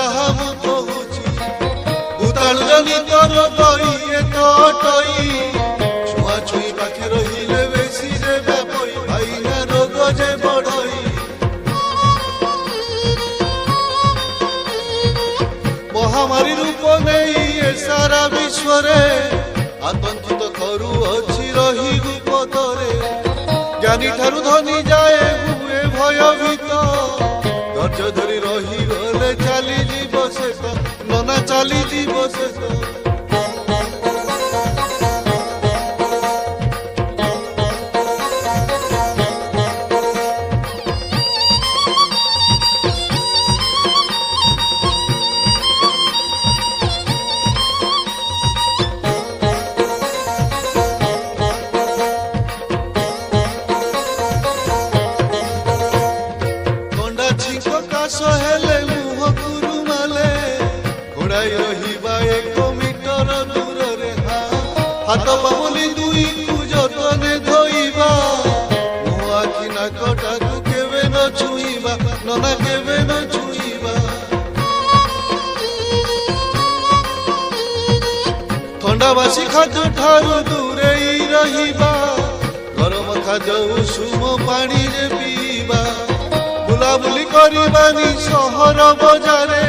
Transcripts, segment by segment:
ଯାହା ମୁଁ କହୁଛି ଭୂତାଣୁ ଜନିତ ରୋଗ ଇଏ ତ ଅଟଇ ଛୁଆ ଛୁଇଁ ପାଖେ ରହିଲେ ବେଶୀ ଯେ ବ୍ୟାପଇ ଭାଇନା ରୋଗ ଯେ ବଢଇ ମହାମାରୀ ରୂପ ନେଇ ଏ ସାରା ବିଶ୍ୱରେ ଆତଙ୍କିତ କରୁଅଛି ରହି ରୂପତରେ ଜ୍ଞାନୀ ଠାରୁ ଧନୀ ଯାଏ ହୁଏ ଭୟଭୀତ ଧୈର୍ଯ୍ୟ ଧରି ରହିଗଲେ ଚାଲିଯିବ ଶେଷ ନନା ଚାଲିଯିବ ଶେଷ ହେଲେ ମୁହଁକୁ ରୁମାଲେ ଘୋଡ଼ାଇ ରହିବା 1 ମିଟର ଦୂରରେ ହାତ ପାପୁଲି ଦୁଇକୁ ଯତନେ ଧୋଇବା ମୁହଁ ଆଖି ନାକଟାକୁ କେବେ ନ ଛୁଇଁବା ନନା କେବେ ନ ଛୁଇଁବା ଥଣ୍ଡା ବାସି ଖାଦ୍ୟ ଠାରୁ ଦୂରେଇ ରହିବା ଗରମ ଖାଦ୍ୟ ଉଷୁମ ପାଣିରେ ପିଇବା ବୁଲାବୁଲି କରିବାନି ସହର ବଜାରେ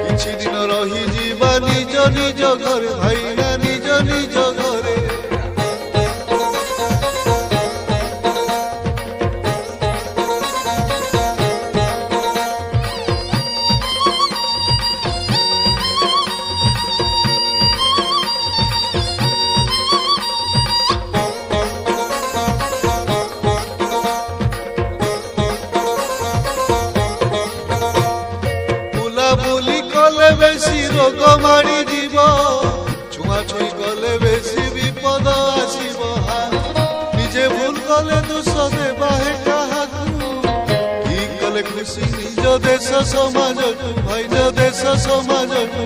କିଛି ଦିନ ରହିଯିବା ନିଜ ନିଜ ଘରେ ଭାଇନା ନିଜ ନିଜ ଘରେ ବୁଲି କଲେ ବେଶୀ ରୋଗ ମାଡ଼ି ଯିବ ଛୁଆଁ ଛୁଇଁ କଲେ ବେଶୀ ବିପଦ ଆସିବ ନିଜେ ଭୁଲ କଲେ ଦୋଷ ଦେବା ହେ କାହାକୁ ଠିକ କଲେ ଖୁସି ନିଜ ଦେଶ ସମାଜକୁ ଭାଇ ନିଜ ଦେଶ ସମାଜକୁ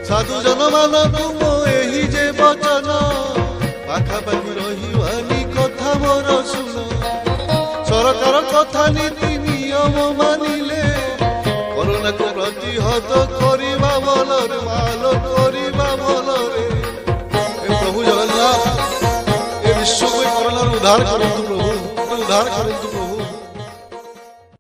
ସାଧୁ ଜନମାନଙ୍କୁ ମୋ ଏହି ଯେ ବଚନ ପାଖାପାଖି ରହିବାନି କଥା ମୋର ଶୁଣ ସରକାର କଥା ନୀତି ନିୟମ ମାନିଲେ କରୋନାକୁ ପ୍ରତିହତ କରିବା ଭଲରେ ମାଲ କରିବା ଭଲରେ ପ୍ରଭୁ ଜଗନ୍ନାଥ ଏ ବିଶ୍ୱକୁ କରୋନାରୁ ଉଦ୍ଧାର କରନ୍ତୁ ପ୍ରଭୁ ଉଦ୍ଧାର କରନ୍ତୁ ପ୍ରଭୁ।